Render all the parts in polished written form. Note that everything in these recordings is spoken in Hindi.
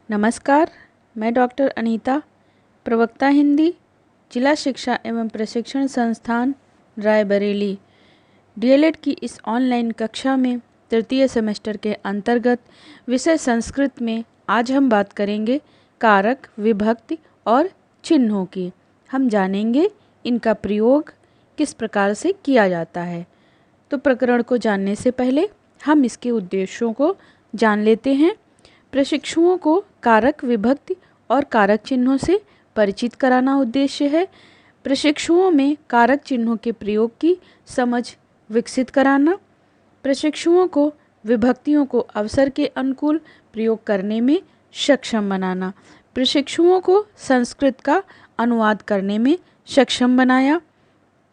नमस्कार, मैं डॉक्टर अनीता, प्रवक्ता हिंदी, जिला शिक्षा एवं प्रशिक्षण संस्थान रायबरेली। डीएलएड की इस ऑनलाइन कक्षा में तृतीय सेमेस्टर के अंतर्गत विषय संस्कृत में आज हम बात करेंगे कारक, विभक्ति और चिन्हों की। हम जानेंगे इनका प्रयोग किस प्रकार से किया जाता है। तो प्रकरण को जानने से पहले हम इसके उद्देश्यों को जान लेते हैं। प्रशिक्षुओं को कारक, विभक्ति और कारक चिन्हों से परिचित कराना उद्देश्य है। प्रशिक्षुओं में कारक चिन्हों के प्रयोग की समझ विकसित कराना। प्रशिक्षुओं को विभक्तियों को अवसर के अनुकूल प्रयोग करने में सक्षम बनाना। प्रशिक्षुओं को संस्कृत का अनुवाद करने में सक्षम बनाया,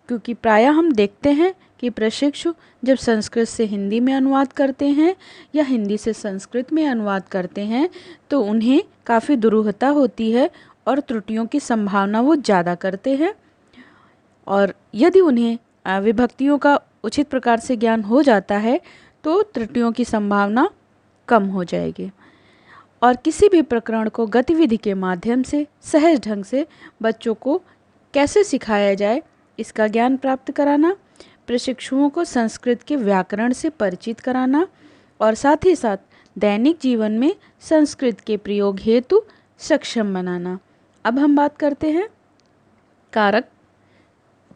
क्योंकि प्रायः हम देखते हैं कि प्रशिक्षु जब संस्कृत से हिंदी में अनुवाद करते हैं या हिंदी से संस्कृत में अनुवाद करते हैं तो उन्हें काफ़ी दुरूहता होती है और त्रुटियों की संभावना वो ज़्यादा करते हैं। और यदि उन्हें विभक्तियों का उचित प्रकार से ज्ञान हो जाता है तो त्रुटियों की संभावना कम हो जाएगी। और किसी भी प्रकरण को गतिविधि के माध्यम से सहज ढंग से बच्चों को कैसे सिखाया जाए, इसका ज्ञान प्राप्त कराना। प्रशिक्षुओं को संस्कृत के व्याकरण से परिचित कराना और साथ ही साथ दैनिक जीवन में संस्कृत के प्रयोग हेतु सक्षम बनाना। अब हम बात करते हैं कारक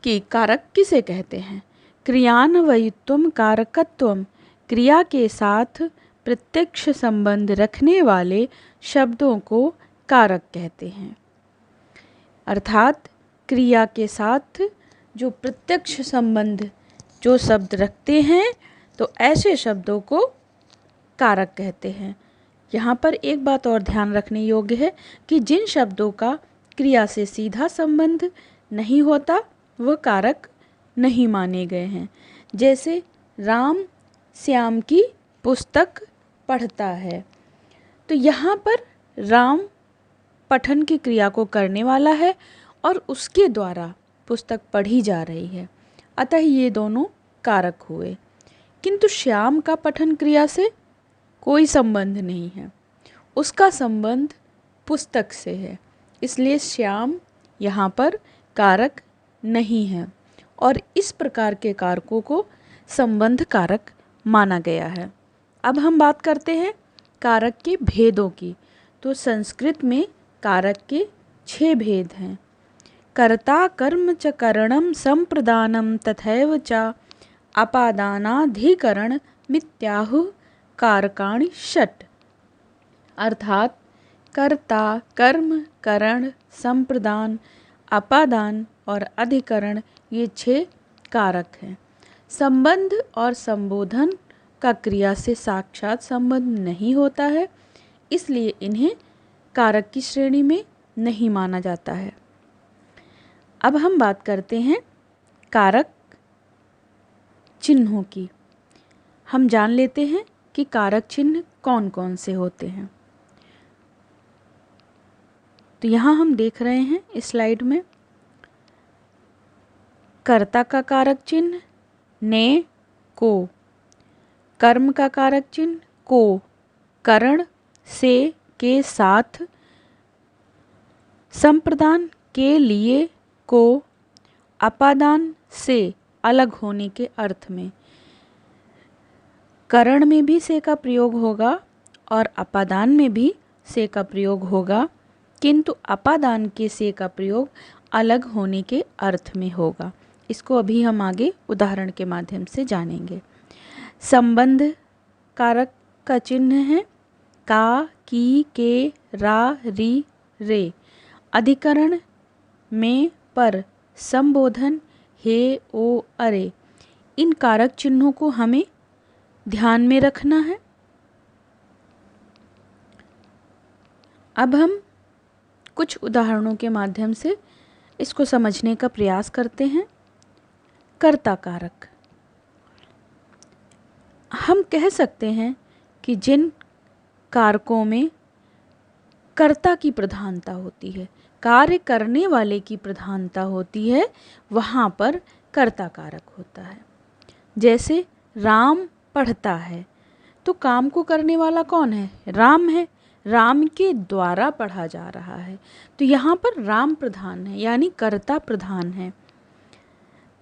की। कारक किसे कहते हैं? क्रियान्वयित्वम कारकत्वम, क्रिया के साथ प्रत्यक्ष संबंध रखने वाले शब्दों को कारक कहते हैं। अर्थात क्रिया के साथ जो प्रत्यक्ष संबंध जो शब्द रखते हैं तो ऐसे शब्दों को कारक कहते हैं। यहाँ पर एक बात और ध्यान रखने योग्य है कि जिन शब्दों का क्रिया से सीधा संबंध नहीं होता वह कारक नहीं माने गए हैं। जैसे राम श्याम की पुस्तक पढ़ता है, तो यहाँ पर राम पठन की क्रिया को करने वाला है और उसके द्वारा पुस्तक पढ़ी जा रही है, अतः ये दोनों कारक हुए। किंतु श्याम का पठन क्रिया से कोई संबंध नहीं है, उसका संबंध पुस्तक से है, इसलिए श्याम यहाँ पर कारक नहीं है और इस प्रकार के कारकों को संबंध कारक माना गया है। अब हम बात करते हैं कारक के भेदों की। तो संस्कृत में कारक के 6 भेद हैं। कर्ता कर्म च करणम संप्रदानम तथैव च अपादानाधिकरण मित्याहु कारकाणि षट्। अर्थात कर्ता, कर्म, करण, संप्रदान, अपादान और अधिकरण, ये 6 कारक हैं। संबंध और संबोधन का क्रिया से साक्षात संबंध नहीं होता है, इसलिए इन्हें कारक की श्रेणी में नहीं माना जाता है। अब हम बात करते हैं कारक चिन्हों की। हम जान लेते हैं कि कारक चिन्ह कौन कौन से होते हैं। तो यहाँ हम देख रहे हैं इस स्लाइड में कर्ता का कारक चिन्ह ने, को, कर्म का कारक चिन्ह को, करण से, के साथ, संप्रदान के लिए, को, अपादान से अलग होने के अर्थ में। करण में भी से का प्रयोग होगा और अपादान में भी से का प्रयोग होगा, किंतु अपादान के से का प्रयोग अलग होने के अर्थ में होगा। इसको अभी हम आगे उदाहरण के माध्यम से जानेंगे। संबंध कारक का चिन्ह है का, की, के, रा, री, रे। अधिकरण में, पर, संबोधन हे, ओ, अरे। इन कारक चिन्हों को हमें ध्यान में रखना है। अब हम कुछ उदाहरणों के माध्यम से इसको समझने का प्रयास करते हैं। कर्ता कारक, हम कह सकते हैं कि जिन कारकों में कर्ता की प्रधानता होती है, कार्य करने वाले की प्रधानता होती है, वहाँ पर कर्ता कारक होता है। जैसे राम पढ़ता है, तो काम को करने वाला कौन है? राम है। राम के द्वारा पढ़ा जा रहा है। तो यहाँ पर राम प्रधान है, यानी कर्ता प्रधान है,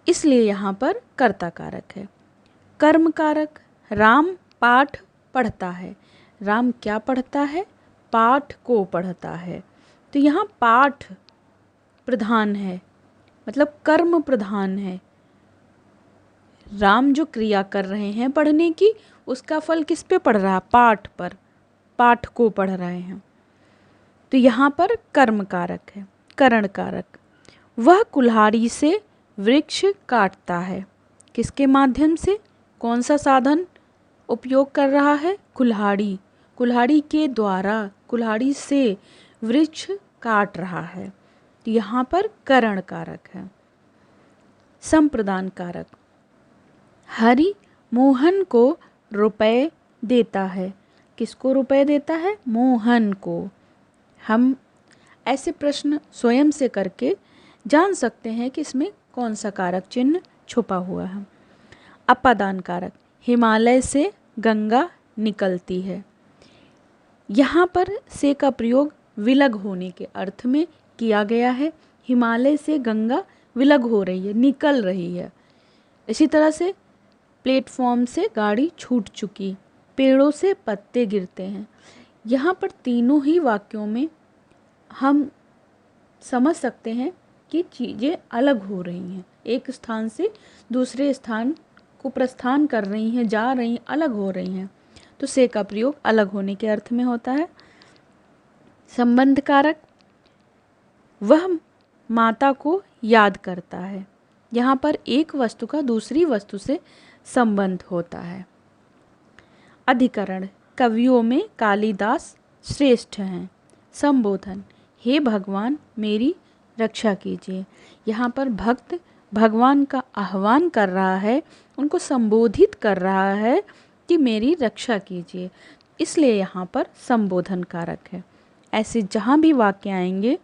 इसलिए यहाँ पर कर्ता कारक है। कर्म कारक, राम पाठ पढ़ता है। राम क्या पढ़ता है? पाठ को पढ़ता है। तो यहाँ पाठ प्रधान है, मतलब कर्म प्रधान है। राम जो क्रिया कर रहे हैं पढ़ने की, उसका फल किस पे पड़ रहा? पाठ पर, पाठ को पढ़ रहे हैं। तो यहाँ पर कर्म कारक है। करण कारक, वह कुल्हाड़ी से वृक्ष काटता है। किसके माध्यम से? कौन सा साधन उपयोग कर रहा है? कुल्हाड़ी। कुल्हाड़ी के द्वारा, कुल्हाड़ी से वृक्ष काट रहा है। तो यहाँ पर करण कारक है। संप्रदान कारक, हरि मोहन को रुपए देता है। किसको रुपए देता है? मोहन को। हम ऐसे प्रश्न स्वयं से करके जान सकते हैं कि इसमें कौन सा कारक चिन्ह छुपा हुआ है। अपादान कारक, हिमालय से गंगा निकलती है। यहाँ पर से का प्रयोग विलग होने के अर्थ में किया गया है। हिमालय से गंगा विलग हो रही है, निकल रही है। इसी तरह से प्लेटफॉर्म से गाड़ी छूट चुकी, पेड़ों से पत्ते गिरते हैं। यहाँ पर तीनों ही वाक्यों में हम समझ सकते हैं कि चीज़ें अलग हो रही हैं, एक स्थान से दूसरे स्थान को प्रस्थान कर रही हैं, जा रही हैं, अलग हो रही हैं। तो से का प्रयोग अलग होने के अर्थ में होता है। संबंध कारक, वह माता को याद करता है। यहाँ पर एक वस्तु का दूसरी वस्तु से संबंध होता है। अधिकरण, कवियों में कालिदास श्रेष्ठ हैं। संबोधन, हे भगवान मेरी रक्षा कीजिए। यहाँ पर भक्त भगवान का आह्वान कर रहा है, उनको संबोधित कर रहा है कि मेरी रक्षा कीजिए, इसलिए यहाँ पर संबोधन कारक है। ऐसे जहाँ भी वाक्य आएंगे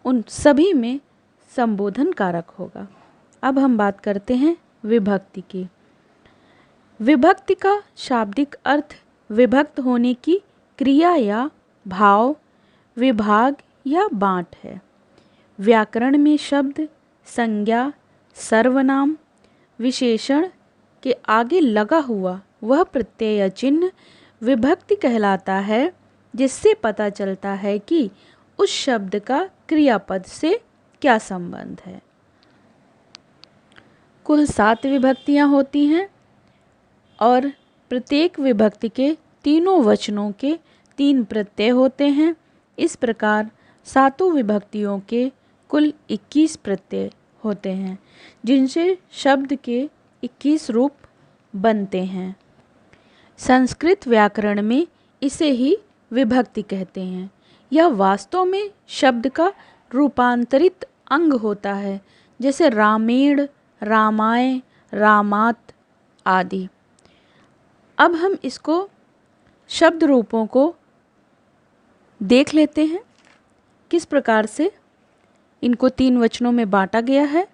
उन सभी में संबोधन कारक होगा। अब हम बात करते हैं विभक्ति की। विभक्ति का शाब्दिक अर्थ विभक्त होने की क्रिया या भाव, विभाग या बाँट है। व्याकरण में शब्द, संज्ञा, सर्वनाम, विशेषण के आगे लगा हुआ वह प्रत्यय या चिन्ह विभक्ति कहलाता है, जिससे पता चलता है कि उस शब्द का क्रियापद से क्या संबंध है। कुल 7 विभक्तियाँ होती हैं और प्रत्येक विभक्ति के तीनों वचनों के 3 प्रत्यय होते हैं। इस प्रकार 7 विभक्तियों के कुल 21 प्रत्यय होते हैं, जिनसे शब्द के 21 रूप बनते हैं। संस्कृत व्याकरण में इसे ही विभक्ति कहते हैं। यह वास्तव में शब्द का रूपांतरित अंग होता है, जैसे रामेण, रामाय, रामात आदि। अब हम इसको शब्द रूपों को देख लेते हैं, किस प्रकार से इनको 3 वचनों में बांटा गया है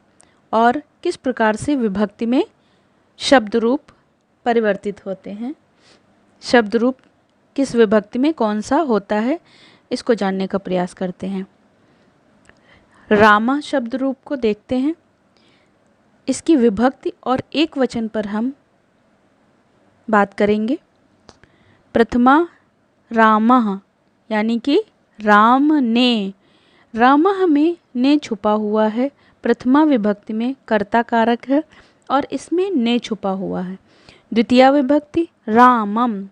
और किस प्रकार से विभक्ति में शब्द रूप परिवर्तित होते हैं। शब्द रूप किस विभक्ति में कौन सा होता है, इसको जानने का प्रयास करते हैं। रामा शब्द रूप को देखते हैं। इसकी विभक्ति और एक वचन पर हम बात करेंगे। प्रथमा रामः, यानी कि राम ने। रामः में ने छुपा हुआ है। प्रथमा विभक्ति में कर्ता कारक है और इसमें ने छुपा हुआ है। द्वितीया विभक्ति रामम,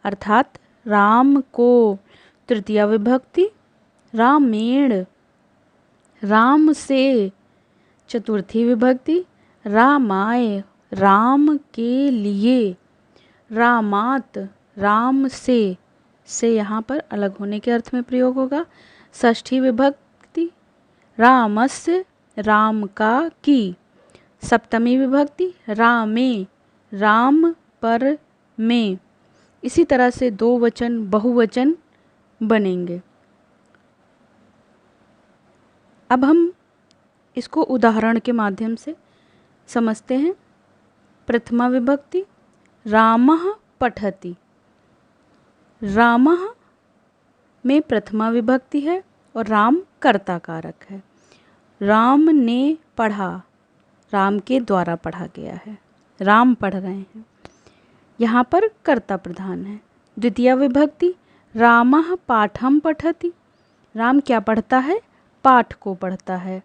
अर्थात राम को। तृतीया विभक्ति रामेण, राम से। चतुर्थी विभक्ति रामाय, राम के लिए। रामात, राम से यहाँ पर अलग होने के अर्थ में प्रयोग होगा। षष्ठी विभक्ति रामस्य, राम का की। सप्तमी विभक्ति रामे, राम पर में। इसी तरह से 2 वचन बहुवचन बनेंगे। अब हम इसको उदाहरण के माध्यम से समझते हैं। प्रथमा विभक्ति रामः पठति। रामः में प्रथमा विभक्ति है और राम कर्ता कारक है। राम ने पढ़ा, राम के द्वारा पढ़ा गया है, राम पढ़ रहे हैं, यहाँ पर कर्ता प्रधान है। द्वितीया विभक्ति रामः पाठम पठति, राम क्या पढ़ता है? पाठ को पढ़ता है।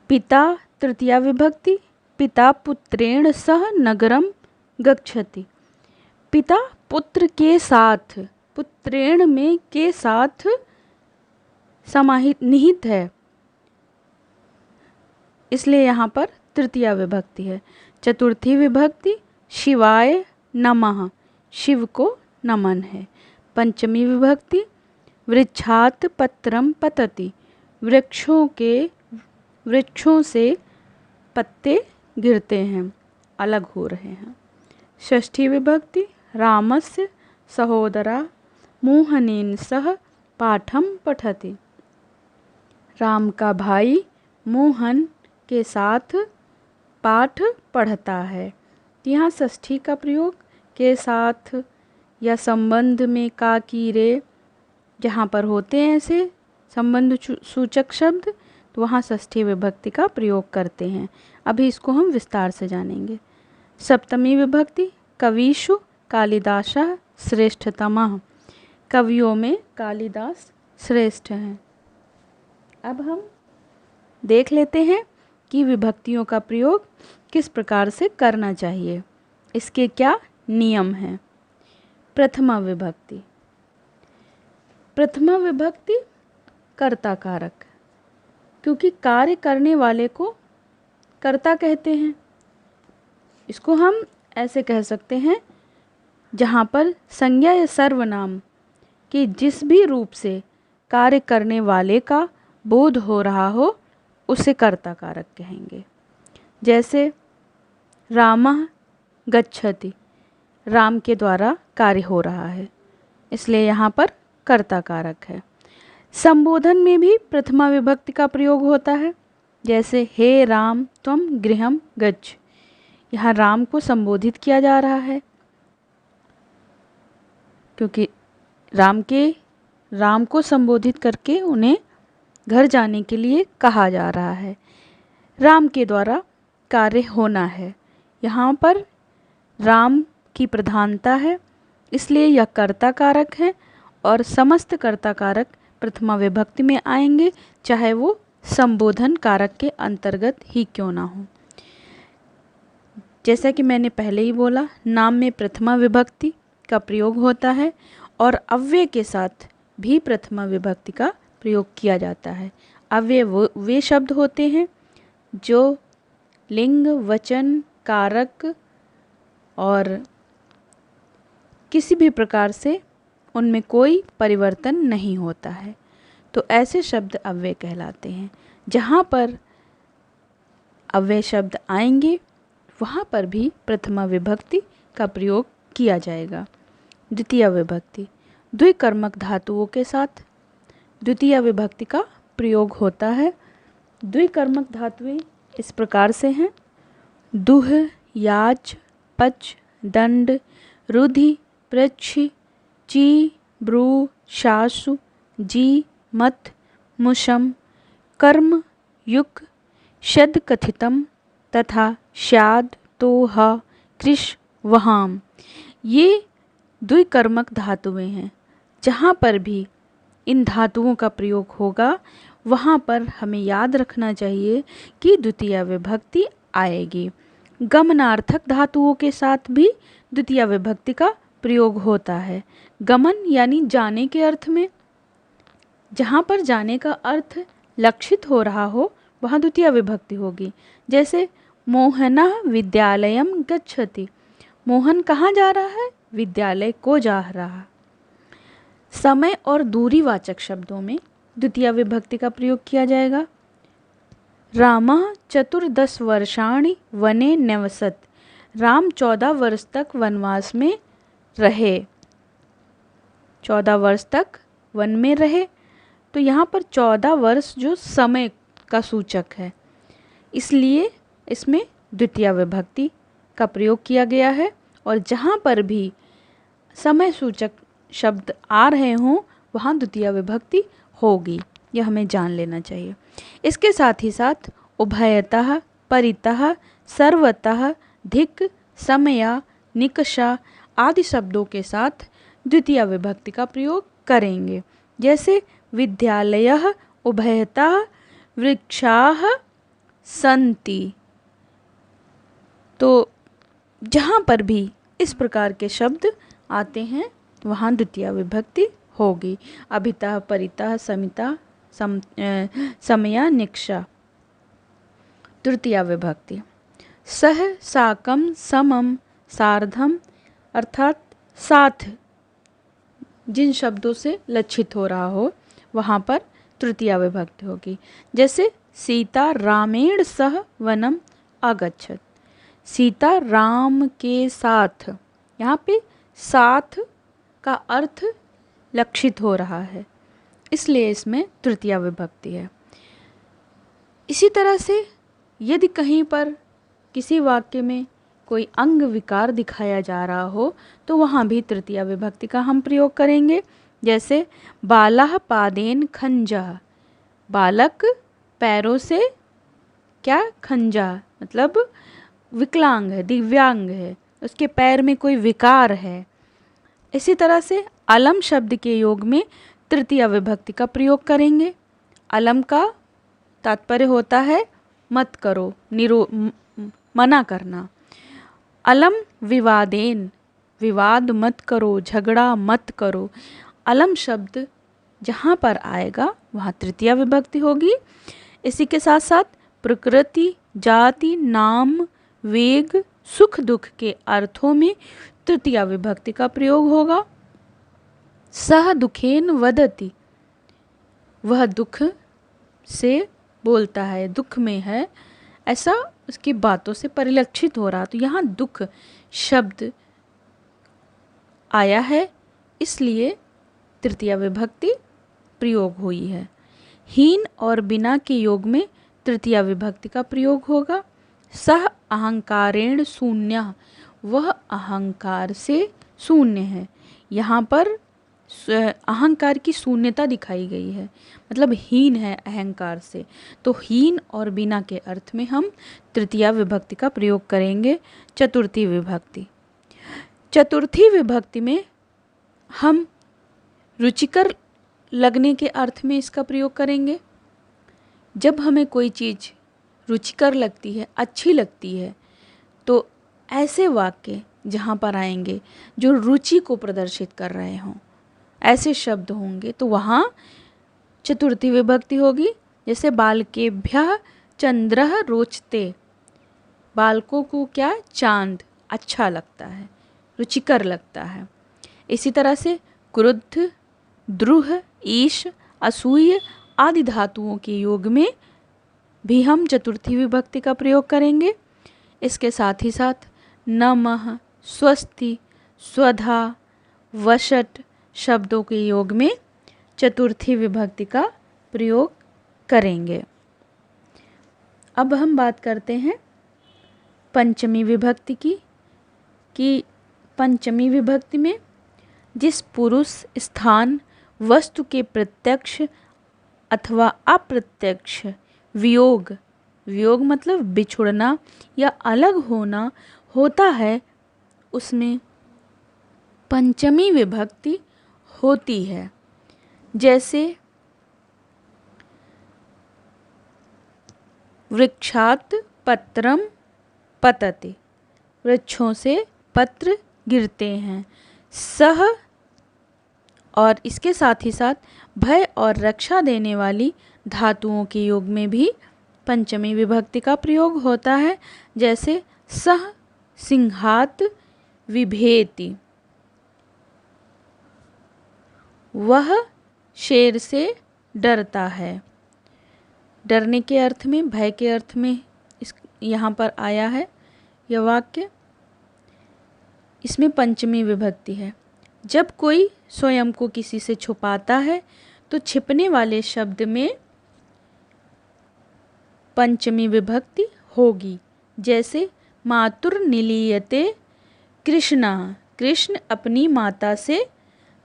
पिता तृतीया विभक्ति पिता पुत्रेण सह नगरम गच्छति, पिता पुत्र के साथ, पुत्रेण में के साथ समाहित निहित है, इसलिए यहाँ पर तृतीया विभक्ति है। चतुर्थी विभक्ति शिवाय नमः, शिव को नमन है। पंचमी विभक्ति वृक्षात् पत्रम पतति, वृक्षों से पत्ते गिरते हैं, अलग हो रहे हैं। षष्ठी विभक्ति रामस्य सहोदरा मोहनेन सह पाठम पठति, राम का भाई मोहन के साथ पाठ पढ़ता है। यहाँ षष्ठी का प्रयोग के साथ या संबंध में का की रे जहाँ पर होते हैं ऐसे संबंध सूचक शब्द, तो वहाँ षष्ठी विभक्ति का प्रयोग करते हैं। अभी इसको हम विस्तार से जानेंगे। सप्तमी विभक्ति कविषु कालिदासः श्रेष्ठतमः, कवियों में कालिदास श्रेष्ठ हैं। अब हम देख लेते हैं कि विभक्तियों का प्रयोग किस प्रकार से करना चाहिए, इसके क्या नियम हैं। प्रथमा विभक्ति, प्रथमा विभक्ति कर्ता कारक, क्योंकि कार्य करने वाले को कर्ता कहते हैं। इसको हम ऐसे कह सकते हैं, जहाँ पर संज्ञा या सर्वनाम के जिस भी रूप से कार्य करने वाले का बोध हो रहा हो उसे कर्ता कारक कहेंगे। जैसे रामः गच्छति, राम के द्वारा कार्य हो रहा है, इसलिए यहाँ पर कर्ता कारक है। संबोधन में भी प्रथमा विभक्ति का प्रयोग होता है। जैसे हे राम त्वं गृहं गच्छ, यहाँ राम को संबोधित किया जा रहा है, क्योंकि राम को संबोधित करके उन्हें घर जाने के लिए कहा जा रहा है। राम के द्वारा कार्य होना है, यहाँ पर राम की प्रधानता है, इसलिए यह कर्ता कारक है और समस्त कर्ता कारक प्रथमा विभक्ति में आएंगे, चाहे वो संबोधन कारक के अंतर्गत ही क्यों ना हो। जैसा कि मैंने पहले ही बोला, नाम में प्रथमा विभक्ति का प्रयोग होता है और अव्यय के साथ भी प्रथमा विभक्ति का प्रयोग किया जाता है। अव्यय वे शब्द होते हैं जो लिंग, वचन, कारक और किसी भी प्रकार से उनमें कोई परिवर्तन नहीं होता है, तो ऐसे शब्द अव्यय कहलाते हैं। जहाँ पर अव्यय शब्द आएंगे वहाँ पर भी प्रथमा विभक्ति का प्रयोग किया जाएगा। द्वितीया विभक्ति द्विकर्मक धातुओं के साथ द्वितीया विभक्ति का प्रयोग होता है। द्विकर्मक धातुएं इस प्रकार से हैं: दुह, याच, पच, दंड, रुधि, पृच्छ, ची, ब्रू, शासु, जी, मथ, मुषम, कर्म, युक्, शद कथितम तथा शाद, तोह, कृश, वहाम। ये द्विकर्मक धातुएं हैं। जहाँ पर भी इन धातुओं का प्रयोग होगा वहाँ पर हमें याद रखना चाहिए कि द्वितीया विभक्ति आएगी। गमनार्थक धातुओं के साथ भी द्वितीया विभक्ति का प्रयोग होता है। गमन यानी जाने के अर्थ में, जहाँ पर जाने का अर्थ लक्षित हो रहा हो वहाँ द्वितीया विभक्ति होगी। जैसे मोहनः विद्यालयम गच्छति, मोहन कहाँ जा रहा है? विद्यालय को जा रहा। समय और दूरीवाचक शब्दों में द्वितीया विभक्ति का प्रयोग किया जाएगा। रामः 14 वर्षाणि वने न्यवसत्, राम 14 वर्ष तक वनवास में रहे। 14 वर्ष तक वन में रहे, तो यहाँ पर 14 वर्ष जो समय का सूचक है, इसलिए इसमें द्वितीया विभक्ति का प्रयोग किया गया है। और जहाँ पर भी समय सूचक शब्द आ रहे हों वहाँ द्वितीय विभक्ति होगी, यह हमें जान लेना चाहिए। इसके साथ ही साथ उभयतः, परितः, सर्वतः, धिक्, समया, निकषा आदि शब्दों के साथ द्वितीय विभक्ति का प्रयोग करेंगे। जैसे विद्यालयः उभयतः वृक्षाः सन्ति। तो जहाँ पर भी इस प्रकार के शब्द आते हैं वहाँ द्वितीय विभक्ति होगी। अभितः, परितः, समिता, समया, निकषा तृतीया विभक्ति। सह, साकं, समम, सार्धम अर्थात साथ जिन शब्दों से लक्षित हो रहा हो वहाँ पर तृतीया विभक्ति होगी। जैसे सीता रामेण सह वनम अगच्छत। सीता राम के साथ, यहाँ पे साथ का अर्थ लक्षित हो रहा है, इसलिए इसमें तृतीया विभक्ति है। इसी तरह से यदि कहीं पर किसी वाक्य में कोई अंग विकार दिखाया जा रहा हो तो वहाँ भी तृतीया विभक्ति का हम प्रयोग करेंगे। जैसे बालः पादेन खंजः। बालक पैरों से क्या, खंजा मतलब विकलांग है, दिव्यांग है, उसके पैर में कोई विकार है। इसी तरह से अलम शब्द के योग में तृतीया विभक्ति का प्रयोग करेंगे। अलम का तात्पर्य होता है मत करो, मना करना। अलम विवादेन, विवाद मत करो, झगड़ा मत करो। अलम शब्द जहाँ पर आएगा वहाँ तृतीया विभक्ति होगी। इसी के साथ साथ प्रकृति, जाति, नाम, वेग, सुख दुख के अर्थों में तृतीया विभक्ति का प्रयोग होगा। सह दुखेन वदति, वह दुख से बोलता है, दुख में है, ऐसा उसकी बातों से परिलक्षित हो रहा। तो यहाँ दुख शब्द आया है, इसलिए तृतीया विभक्ति प्रयोग हुई है। हीन और बिना के योग में तृतीया विभक्ति का प्रयोग होगा। सह अहंकारेण शून्य, वह अहंकार से शून्य है। यहाँ पर अहंकार की शून्यता दिखाई गई है, मतलब हीन है अहंकार से। तो हीन और बिना के अर्थ में हम तृतीया विभक्ति का प्रयोग करेंगे। चतुर्थी विभक्ति। चतुर्थी विभक्ति में हम रुचिकर लगने के अर्थ में इसका प्रयोग करेंगे। जब हमें कोई चीज़ रुचिकर लगती है, अच्छी लगती है, तो ऐसे वाक्य जहाँ पर आएंगे जो रुचि को प्रदर्शित कर रहे हों, ऐसे शब्द होंगे, तो वहाँ चतुर्थी विभक्ति होगी। जैसे बालकेभ्यः चंद्रः रोचते, बालकों को क्या, चांद अच्छा लगता है, रुचिकर लगता है। इसी तरह से क्रुद्ध, द्रुह, ईश, असूय आदि धातुओं के योग में भी हम चतुर्थी विभक्ति का प्रयोग करेंगे। इसके साथ ही साथ नमः, स्वस्ति, स्वधा, वषट शब्दों के योग में चतुर्थी विभक्ति का प्रयोग करेंगे। अब हम बात करते हैं पंचमी विभक्ति की, कि पंचमी विभक्ति में जिस पुरुष, स्थान, वस्तु के प्रत्यक्ष अथवा अप्रत्यक्ष वियोग, वियोग मतलब बिछुड़ना या अलग होना होता है, उसमें पंचमी विभक्ति होती है। जैसे वृक्षात् पत्रम पतते, वृक्षों से पत्र गिरते हैं। सह और इसके साथ ही साथ भय और रक्षा देने वाली धातुओं के योग में भी पंचमी विभक्ति का प्रयोग होता है। जैसे सह सिंहात विभेति, वह शेर से डरता है। डरने के अर्थ में, भय के अर्थ में इस यहाँ पर आया है यह वाक्य। इसमें पंचमी विभक्ति है। जब कोई स्वयं को किसी से छुपाता है तो छिपने वाले शब्द में पंचमी विभक्ति होगी। जैसे मातुर्निलीयते कृष्णा, कृष्ण अपनी माता से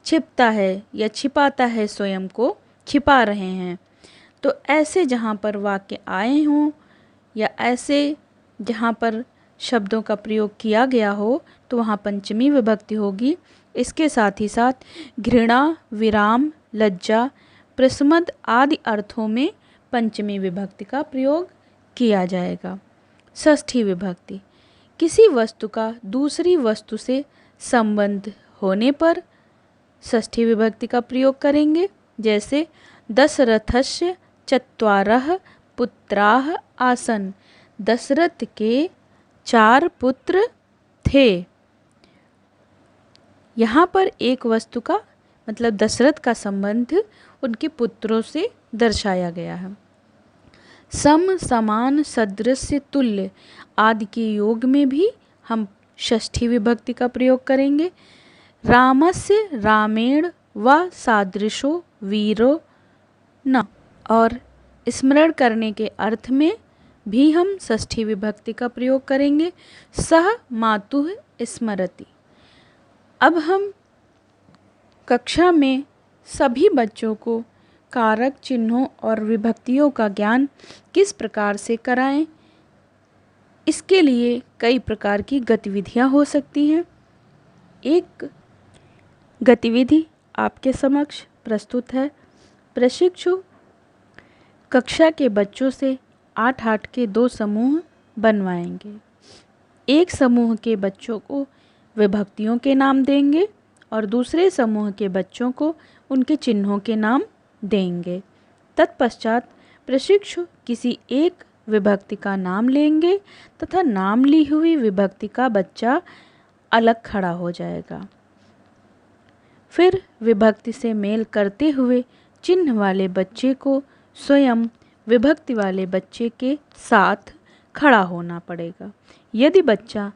छिपता है या छिपाता है स्वयं को छिपा रहे हैं। तो ऐसे जहाँ पर वाक्य आए हों या ऐसे जहाँ पर शब्दों का प्रयोग किया गया हो तो वहाँ पंचमी विभक्ति होगी। इसके साथ ही साथ घृणा, विराम, लज्जा, प्रसमद आदि अर्थों में पंचमी विभक्ति का प्रयोग किया जाएगा। षष्ठी विभक्ति, किसी वस्तु का दूसरी वस्तु से संबंध होने पर षष्ठी विभक्ति का प्रयोग करेंगे। जैसे दशरथस्य चत्वारः पुत्राः आसन्, दशरथ के 4 पुत्र थे। यहाँ पर एक वस्तु का मतलब दशरथ का संबंध उनके पुत्रों से दर्शाया गया है। सम, समान, सदृश, तुल्य आदि के योग में भी हम षष्ठी विभक्ति का प्रयोग करेंगे। रामस्य रामेण व सादृशो वीरो न, और स्मरण करने के अर्थ में भी हम षष्ठी विभक्ति का प्रयोग करेंगे। सह मातुः स्मरति। अब हम कक्षा में सभी बच्चों को कारक चिन्हों और विभक्तियों का ज्ञान किस प्रकार से कराएं, इसके लिए कई प्रकार की गतिविधियां हो सकती हैं। एक गतिविधि आपके समक्ष प्रस्तुत है। प्रशिक्षु कक्षा के बच्चों से 8-8 के 2 समूह बनवाएंगे। एक समूह के बच्चों को विभक्तियों के नाम देंगे और दूसरे समूह के बच्चों को उनके चिन्हों के नाम देंगे। तत्पश्चात प्रशिक्षु किसी एक विभक्ति का नाम लेंगे तथा नाम ली हुई विभक्ति का बच्चा अलग खड़ा हो जाएगा। फिर विभक्ति से मेल करते हुए चिन्ह वाले बच्चे को स्वयं विभक्ति वाले बच्चे के साथ खड़ा होना पड़ेगा। यदि बच्चा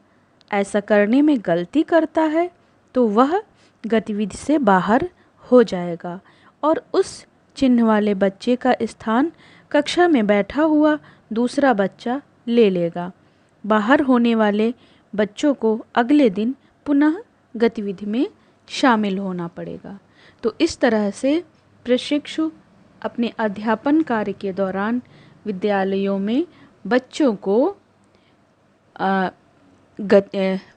ऐसा करने में गलती करता है तो वह गतिविधि से बाहर हो जाएगा और उस चिन्ह वाले बच्चे का स्थान कक्षा में बैठा हुआ दूसरा बच्चा ले लेगा। बाहर होने वाले बच्चों को अगले दिन पुनः गतिविधि में शामिल होना पड़ेगा। तो इस तरह से प्रशिक्षु अपने अध्यापन कार्य के दौरान विद्यालयों में बच्चों को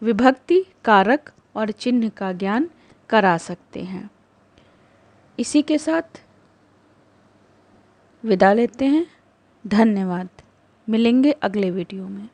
विभक्ति, कारक और चिन्ह का ज्ञान करा सकते हैं। इसी के साथ विदा लेते हैं। धन्यवाद। मिलेंगे अगले वीडियो में।